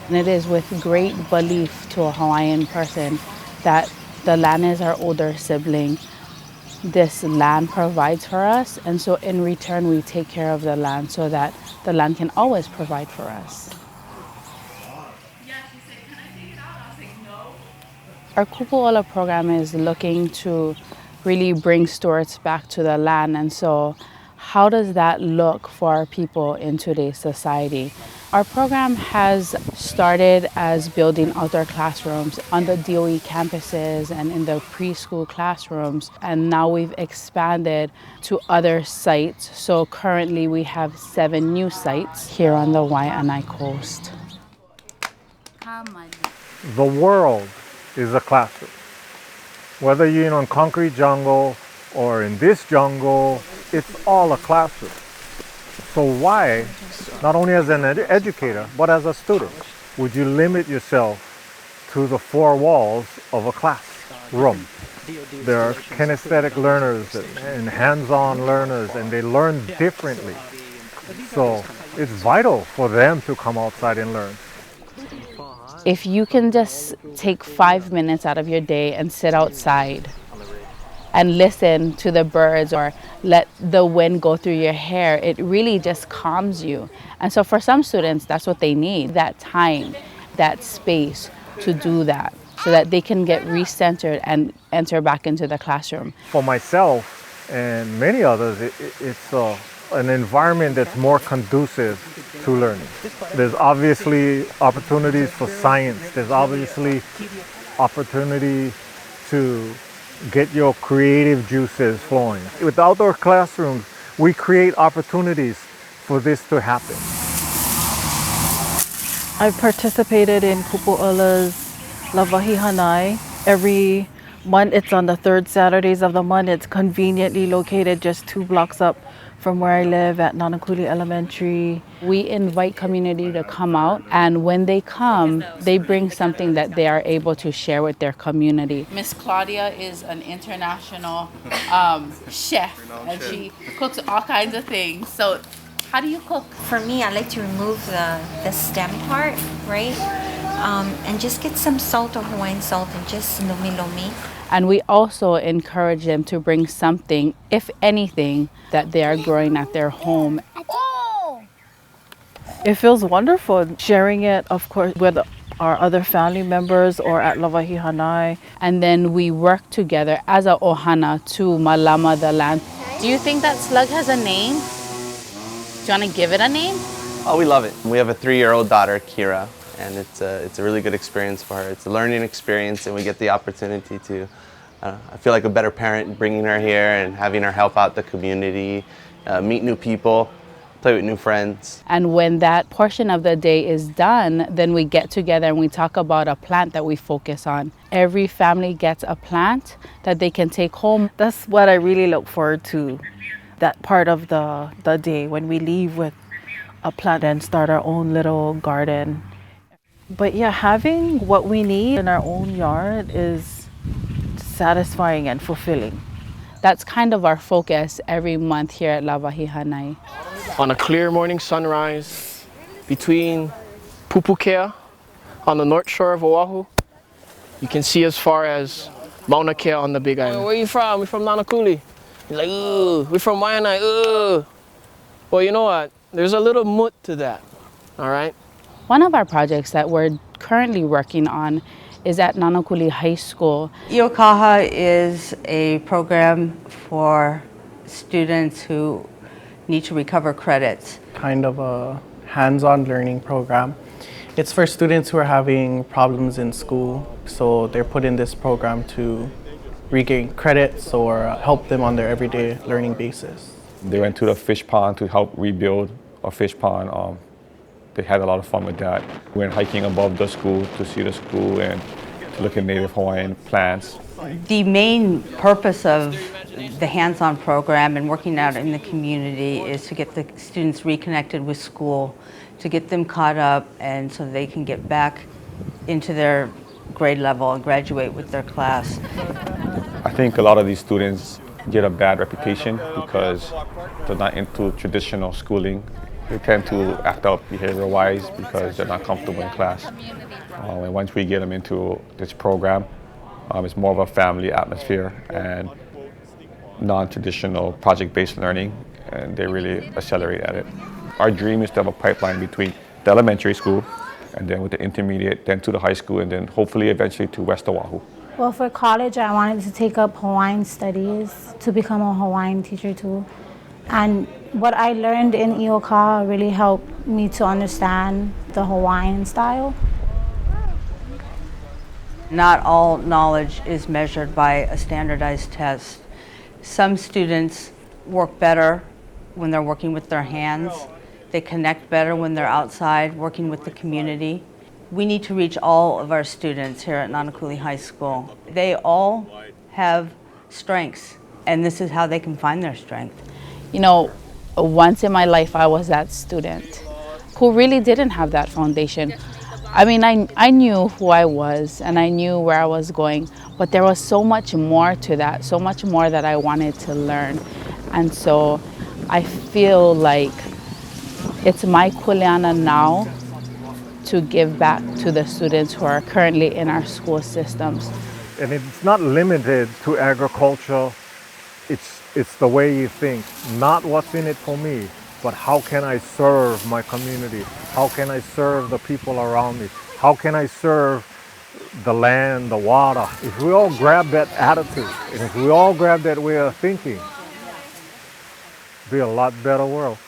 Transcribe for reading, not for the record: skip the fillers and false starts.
And it is with great belief to a Hawaiian person that the land is our older sibling. This land provides for us, and so in return we take care of the land so that the land can always provide for us. Our Kupu Ola program is looking to really bring stewards back to the land, and so how does that look for our people in today's society? Our program has started as building outdoor classrooms on the DOE campuses and in the preschool classrooms, and now we've expanded to other sites. So currently we have 7 new sites here on the Waianae coast. The world is a classroom. Whether you're in a concrete jungle or in this jungle, it's all a classroom. So why, not only as an educator, but as a student, would you limit yourself to the 4 walls of a classroom? There are kinesthetic learners and hands-on learners, and they learn differently. So it's vital for them to come outside and learn. If you can just take 5 minutes out of your day and sit outside and listen to the birds or let the wind go through your hair, it really just calms you. And so for some students, that's what they need, that time, that space to do that so that they can get recentered and enter back into the classroom. For myself and many others, it's an environment that's more conducive to learning. There's obviously opportunities for science. There's obviously opportunity to get your creative juices flowing. With outdoor classrooms, we create opportunities for this to happen. I've participated in Kupu Ola's Lawahi Hanai. Every month, it's on the 3rd Saturdays of the month. It's conveniently located just 2 blocks up from where I live at Nanakuli Elementary. We invite community to come out, and when they come, they bring something that they are able to share with their community. Miss Claudia is an international chef, and she cooks all kinds of things. So how do you cook? For me, I like to remove the stem part, right? And just get some salt or Hawaiian salt and just lomi. And we also encourage them to bring something, if anything, that they are growing at their home. It feels wonderful sharing it, of course, with our other family members or at Lawahi Hanai. And then we work together as a ohana to malama the land. Do you think that slug has a name? Do you want to give it a name? Oh, we love it. We have a 3-year-old daughter, Kira, and it's a really good experience for her. It's a learning experience, and we get the opportunity to, I feel like a better parent bringing her here and having her help out the community, meet new people, play with new friends. And when that portion of the day is done, then we get together and we talk about a plant that we focus on. Every family gets a plant that they can take home. That's what I really look forward to, that part of the day when we leave with a plant and start our own little garden. But yeah, having what we need in our own yard is satisfying and fulfilling. That's kind of our focus every month here at Lawahi Hanai. On a clear morning sunrise between Pupukea on the north shore of Oahu, you can see as far as Mauna Kea on the Big Island. Where are you from? We're from Nanakuli. He's like, ooh, we're from Waianae, ooh. Well, you know what? There's a little moot to that, all right? One of our projects that we're currently working on is at Nanakuli High School. Iokaha is a program for students who need to recover credits. Kind of a hands-on learning program. It's for students who are having problems in school, so they're put in this program to regain credits or help them on their everyday learning basis. They went to the fish pond to help rebuild a fish pond. They had a lot of fun with that. We went hiking above the school to see the school and to look at native Hawaiian plants. The main purpose of the hands-on program and working out in the community is to get the students reconnected with school, to get them caught up, and so they can get back into their grade level and graduate with their class. I think a lot of these students get a bad reputation because they're not into traditional schooling. They tend to act out behavior-wise because they're not comfortable in class. And once we get them into this program, it's more of a family atmosphere and non-traditional project-based learning, and they really accelerate at it. Our dream is to have a pipeline between the elementary school and then with the intermediate, then to the high school, and then hopefully eventually to West Oahu. Well, for college, I wanted to take up Hawaiian studies to become a Hawaiian teacher too. And what I learned in Ioka really helped me to understand the Hawaiian style. Not all knowledge is measured by a standardized test. Some students work better when they're working with their hands. They connect better when they're outside working with the community. We need to reach all of our students here at Nanakuli High School. They all have strengths, and this is how they can find their strength. You know, once in my life I was that student who really didn't have that foundation. I mean, I knew who I was and I knew where I was going, but there was so much more to that, so much more that I wanted to learn. And so I feel like it's my kuleana now to give back to the students who are currently in our school systems. And it's not limited to agriculture. It's the way you think, not what's in it for me, but how can I serve my community? How can I serve the people around me? How can I serve the land, the water? If we all grab that attitude, and if we all grab that way of thinking, it'll be a lot better world.